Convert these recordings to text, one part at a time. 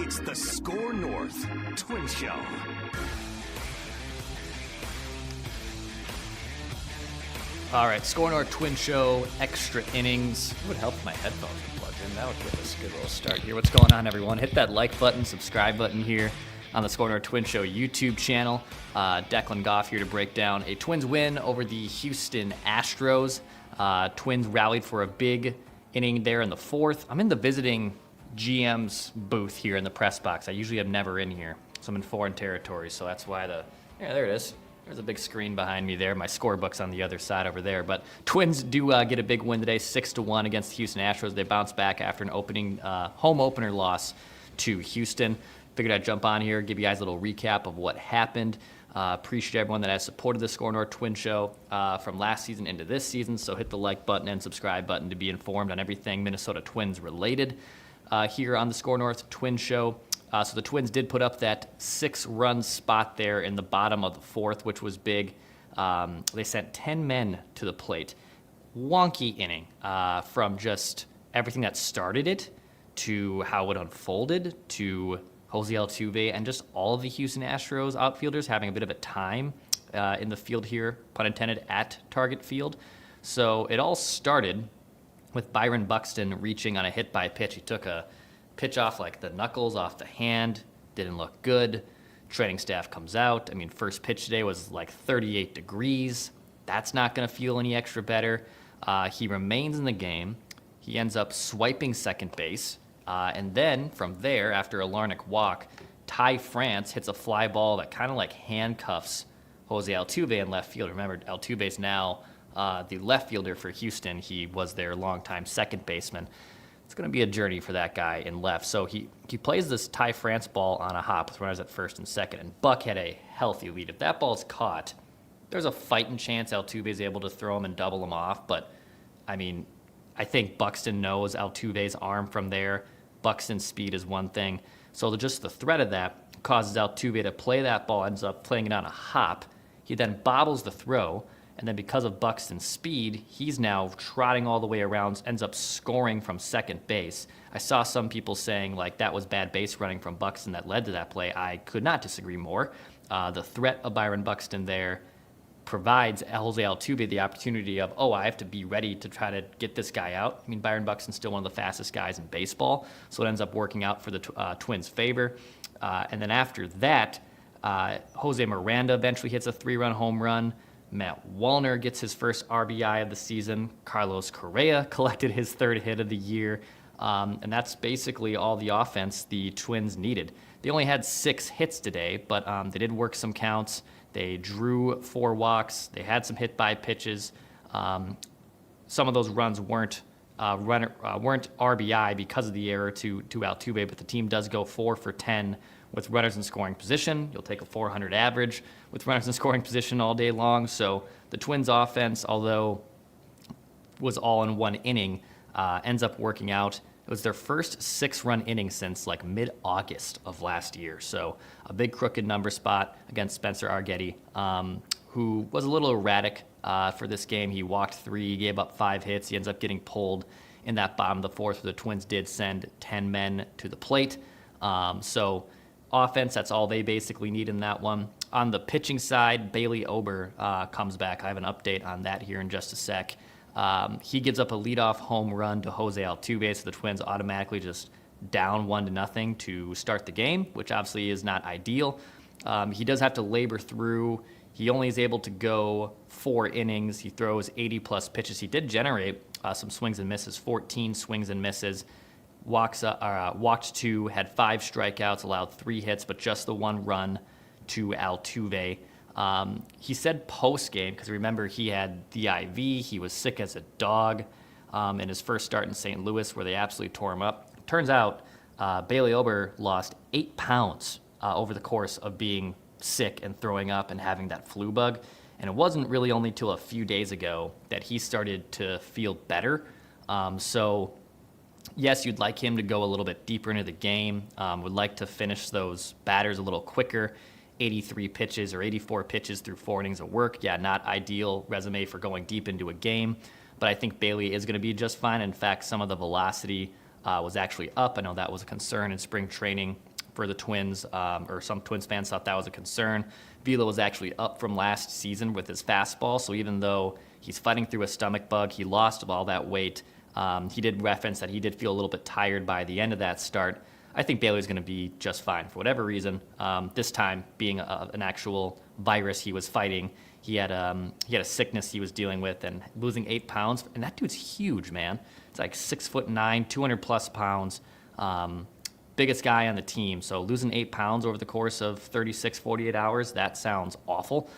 It's the SKOR North Twins Show. All right, SKOR North Twins Show, extra innings. It would help if my headphones were plugged in. That would give us a good little start here. What's going on, everyone? Hit that like button, subscribe button here on the SKOR North Twins Show YouTube channel. Declan Goff here to break down a Twins win over the Houston Astros. Twins rallied for a big inning there in the fourth. I'm in the visiting GM's booth here in the press box. I usually am never in here, so I'm in foreign territory, so that's why there it is. There's a big screen behind me there. My scorebook's on the other side over there. But Twins do get a big win today, 6-1 against the Houston Astros. They bounce back after an home opener loss to Houston. Figured I'd jump on here, give you guys a little recap of what happened. Appreciate everyone that has supported the SKOR North Twins Show from last season into this season. So hit the like button and subscribe button to be informed on everything Minnesota Twins related here on the SKOR North Twins Show. So the Twins did put up that 6-run spot there in the bottom of the fourth, which was big. They sent 10 men to the plate. Wonky inning from just everything that started it to how it unfolded to Jose Altuve and just all of the Houston Astros outfielders having a bit of a time in the field here, pun intended, at Target Field. So it all started with Byron Buxton reaching on a hit by pitch. He took a pitch off like the knuckles off the hand, didn't look good. Training staff comes out. I mean, first pitch today was like 38 degrees. That's not going to feel any extra better. He remains in the game. He ends up swiping second base. And then from there, after a Larnach walk, Ty France hits a fly ball that kind of like handcuffs Jose Altuve in left field. Remember, Altuve's now the left fielder for Houston. He was their longtime second baseman. It's going to be a journey for that guy in left. So he plays this Ty France ball on a hop with runners at first and second, and Buck had a healthy lead. If that ball's caught, there's a fighting chance Altuve's able to throw him and double him off. But, I mean, I think Buxton knows Altuve's arm from there. Buxton's speed is one thing. So just the threat of that causes Altuve to play that ball, ends up playing it on a hop. He then bobbles the throw. And then because of Buxton's speed, he's now trotting all the way around, ends up scoring from second base. I saw some people saying, like, that was bad base running from Buxton that led to that play. I could not disagree more. The threat of Byron Buxton there provides Jose Altuve the opportunity of, I have to be ready to try to get this guy out. I mean, Byron Buxton's still one of the fastest guys in baseball, so it ends up working out for the Twins' favor. And then after that, Jose Miranda eventually hits a 3-run home run. Matt Wallner gets his first RBI of the season. Carlos Correa collected his third hit of the year. And that's basically all the offense the Twins needed. They only had 6 hits today, but they did work some counts. They drew 4 walks. They had some hit by pitches. Some of those runs weren't RBI because of the error to Altuve, but the team does go 4 for 10 with runners in scoring position. You'll take a 400 average with runners in scoring position all day long. So the Twins offense, although was all in one inning, ends up working out. It was their first 6-run inning since like mid-August of last year. So a big crooked number spot against Spencer Arguetti, who was a little erratic for this game. He walked 3, gave up 5 hits. He ends up getting pulled in that bottom of the fourth, where the Twins did send 10 men to the plate. So offense, that's all they basically need in that one. On the pitching side, Bailey Ober comes back. I have an update on that here in just a sec. He gives up a leadoff home run to Jose Altuve, so the Twins automatically just down 1-0 to start the game, which obviously is not ideal. He does have to labor through. He only is able to go 4 innings. He throws 80-plus pitches. He did generate some swings and misses, 14 swings and misses. Walked 2, had 5 strikeouts, allowed 3 hits, but just the 1 run to Altuve. He said post-game, because remember he had the IV, he was sick as a dog in his first start in St. Louis, where they absolutely tore him up. Turns out Bailey Ober lost 8 pounds over the course of being sick and throwing up and having that flu bug. And it wasn't really only till a few days ago that he started to feel better. So yes, you'd like him to go a little bit deeper into the game. Would like to finish those batters a little quicker. 83 pitches or 84 pitches through 4 innings of work. Yeah, not ideal resume for going deep into a game, but I think Bailey is going to be just fine. In fact, some of the velocity was actually up. I know that was a concern in spring training for the Twins, or some Twins fans thought that was a concern. Velo was actually up from last season with his fastball, so even though he's fighting through a stomach bug, he lost all that weight. He did reference that he did feel a little bit tired by the end of that start. I think Bailey's going to be just fine for whatever reason. This time being an actual virus he was fighting. He had a sickness he was dealing with, and losing 8 pounds. And that dude's huge, man. It's like 6'9", 200+ pounds. Biggest guy on the team. So losing 8 pounds over the course of 36, 48 hours, that sounds awful.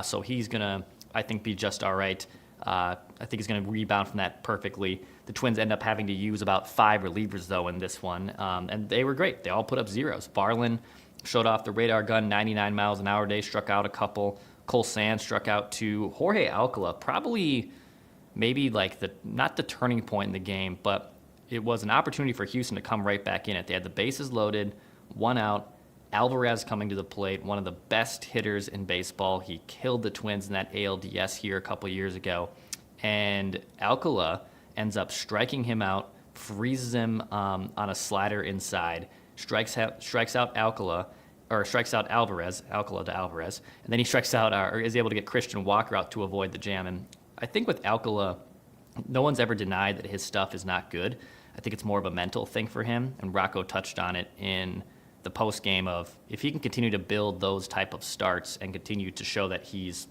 So he's going to, I think, be just all right. I think he's going to rebound from that perfectly. The Twins end up having to use about 5 relievers, though, in this one. And they were great. They all put up zeros. Varlin showed off the radar gun, 99 miles an hour day, struck out a couple. Cole Sands struck out 2. Jorge Alcala, probably maybe like not the turning point in the game, but it was an opportunity for Houston to come right back in it. They had the bases loaded, 1 out. Alvarez coming to the plate, one of the best hitters in baseball. He killed the Twins in that ALDS here a couple years ago. And Alcala ends up striking him out, freezes him on a slider inside, strikes out Alcala, or strikes out Alvarez, Alcala to Alvarez, and then he strikes out, or is able to get Christian Walker out to avoid the jam. And I think with Alcala, no one's ever denied that his stuff is not good. I think it's more of a mental thing for him, and Rocco touched on it in the post game of if he can continue to build those type of starts and continue to show that he's,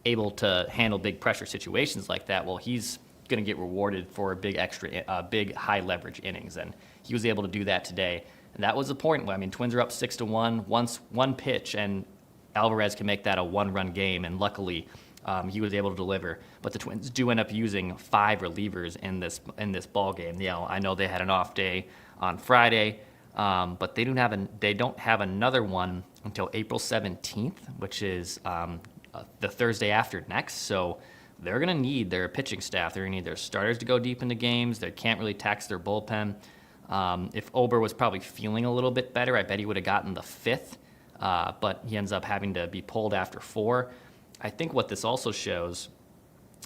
able to handle big pressure situations like that, well, he's going to get rewarded for a big high leverage innings, and he was able to do that today. And that was the point. I mean, Twins are up 6-1, one pitch, and Alvarez can make that a 1-run game, and luckily he was able to deliver. But the Twins do end up using 5 relievers in this ball game. I know they had an off day on Friday, but they don't have another one until April 17th, which is the Thursday after next. So they're going to need their pitching staff. They're going to need their starters to go deep into games. They can't really tax their bullpen. If Ober was probably feeling a little bit better, I bet he would have gotten the 5th, but he ends up having to be pulled after 4. I think what this also shows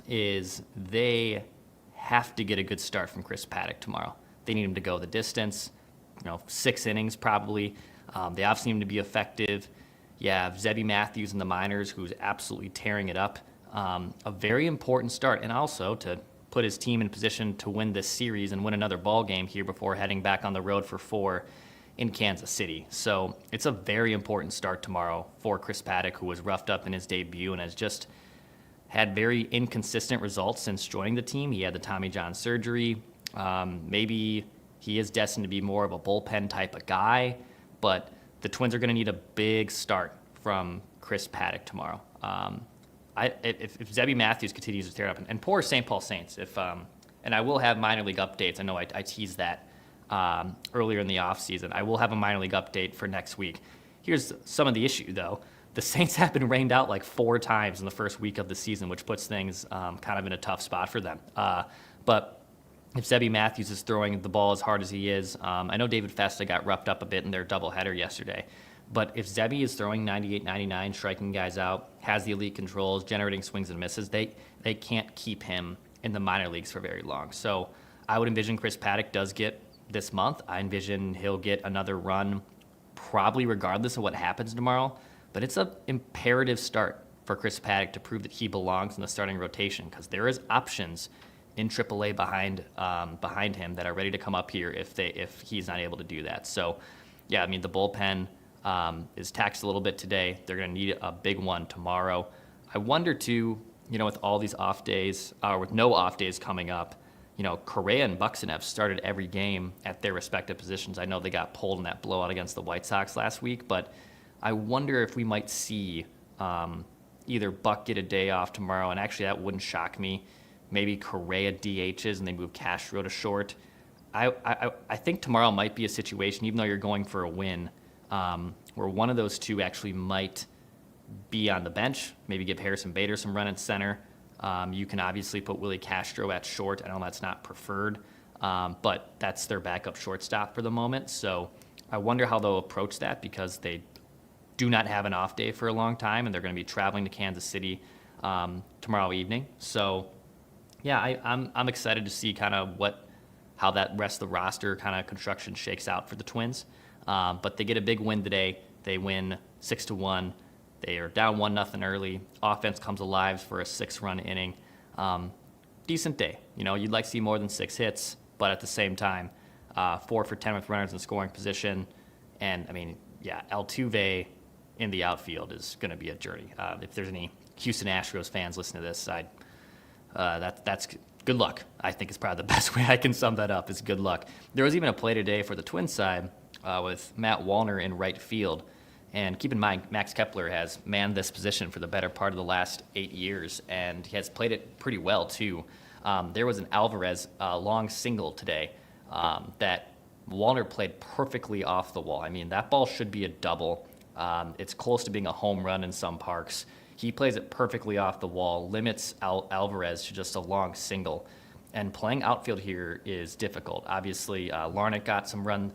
is they have to get a good start from Chris Paddack tomorrow. They need him to go the distance, 6 innings probably. They obviously need him to be effective. You have Zebby Matthews in the minors, who's absolutely tearing it up. A very important start, and also to put his team in position to win this series and win another ball game here before heading back on the road for 4 in Kansas City. So it's a very important start tomorrow for Chris Paddack, who was roughed up in his debut and has just had very inconsistent results since joining the team. He had the Tommy John surgery. Maybe he is destined to be more of a bullpen type of guy, but the Twins are going to need a big start from Chris Paddack tomorrow. If Zebby Matthews continues to tear it up, and poor St. Paul Saints, and I will have minor league updates. I know I teased that earlier in the offseason. I will have a minor league update for next week. Here's some of the issue, though. The Saints have been rained out like 4 times in the first week of the season, which puts things kind of in a tough spot for them. But if Zebby Matthews is throwing the ball as hard as he is, I know David Festa got roughed up a bit in their doubleheader yesterday. But if Zebby is throwing 98, 99, striking guys out, has the elite controls, generating swings and misses, they can't keep him in the minor leagues for very long. So I would envision Chris Paddack does get this month. I envision he'll get another run probably regardless of what happens tomorrow. But it's an imperative start for Chris Paddack to prove that he belongs in the starting rotation, because there is options in AAA behind him that are ready to come up here if he's not able to do that. So, yeah, I mean, the bullpen is taxed a little bit today. They're going to need a big one tomorrow. I wonder, too, with all these off days, or with no off days coming up, Correa and Buxton have started every game at their respective positions. I know they got pulled in that blowout against the White Sox last week, but I wonder if we might see either Buck get a day off tomorrow, and actually that wouldn't shock me. Maybe Correa DHs and they move Castro to short. I think tomorrow might be a situation, even though you're going for a win, where one of those two actually might be on the bench, maybe give Harrison Bader some run at center. You can obviously put Willie Castro at short. I know that's not preferred, but that's their backup shortstop for the moment. So I wonder how they'll approach that, because they do not have an off day for a long time, and they're going to be traveling to Kansas City tomorrow evening. So, yeah, I'm excited to see kind of how that rest of the roster kind of construction shakes out for the Twins. But they get a big win today. They win 6-1. They are down 1-0 early. Offense comes alive for a 6-run inning. Decent day. You'd like to see more than 6 hits, but at the same time, 4 for 10 with runners in scoring position. And, Altuve in the outfield is going to be a journey. If there's any Houston Astros fans listening to this, that's good luck. I think is probably the best way I can sum that up is good luck. There was even a play today for the Twins side with Matt Wallner in right field. And keep in mind, Max Kepler has manned this position for the better part of the last 8 years, and he has played it pretty well, too. There was an Alvarez long single today that Wallner played perfectly off the wall. That ball should be a double. It's close to being a home run in some parks. He plays it perfectly off the wall, limits Alvarez to just a long single. And playing outfield here is difficult. Obviously, Larnach got some run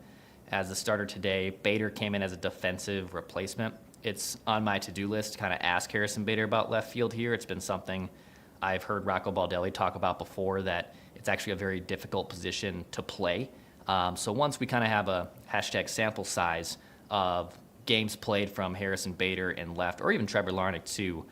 as a starter today. Bader came in as a defensive replacement. It's on my to-do list to kind of ask Harrison Bader about left field here. It's been something I've heard Rocco Baldelli talk about before, that it's actually a very difficult position to play. So once we kind of have a hashtag sample size of games played from Harrison Bader in left, or even Trevor Larnach too,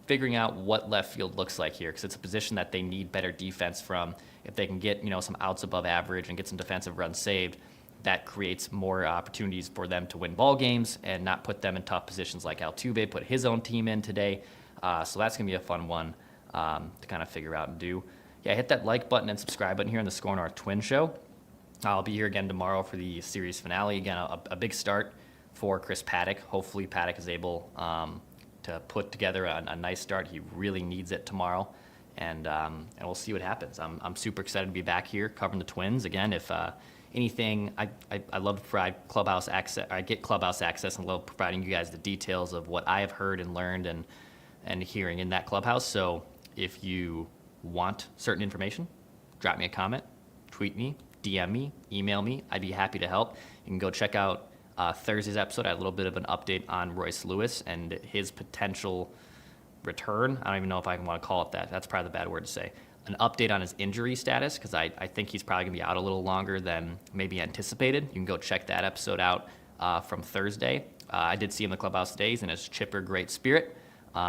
figuring out what left field looks like here, because it's a position that they need better defense from. If they can get some outs above average and get some defensive runs saved, that creates more opportunities for them to win ball games and not put them in tough positions like Altuve put his own team in today. So that's going to be a fun one to kind of figure out and do. Yeah, hit that like button and subscribe button here on the SKOR North Twins Show. I'll be here again tomorrow for the series finale. Again, a big start for Chris Paddack. Hopefully Paddack is able to put together a nice start. He really needs it tomorrow. And we'll see what happens. I'm super excited to be back here covering the Twins. Again, if anything, I love to provide clubhouse access. I get clubhouse access and love providing you guys the details of what I have heard and learned and hearing in that clubhouse. So if you want certain information, drop me a comment, tweet me, DM me, email me. I'd be happy to help. You can go check out Thursday's episode. I had a little bit of an update on Royce Lewis and his potential return. I don't even know if I want to call it that. That's probably the bad word to say. An update on his injury status, because I think he's probably going to be out a little longer than maybe anticipated. You can go check that episode out from Thursday. I did see him in the clubhouse today. He's in his chipper, great spirit.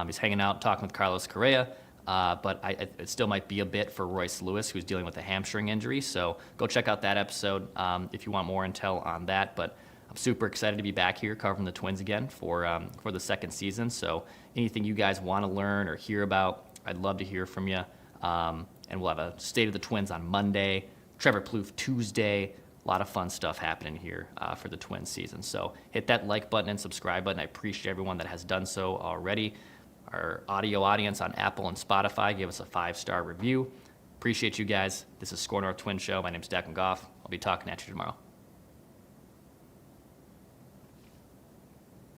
He's hanging out, talking with Carlos Correa. But it still might be a bit for Royce Lewis, who's dealing with a hamstring injury. So go check out that episode if you want more intel on that. But I'm super excited to be back here covering the Twins again for the second season. So anything you guys want to learn or hear about, I'd love to hear from you. And we'll have a State of the Twins on Monday, Trevor Plouffe Tuesday. A lot of fun stuff happening here for the Twins season. So hit that like button and subscribe button. I appreciate everyone that has done so already. Our audio audience on Apple and Spotify gave us a 5-star review. Appreciate you guys. This is SKOR North Twins Show. My name's Declan Goff. I'll be talking at you tomorrow.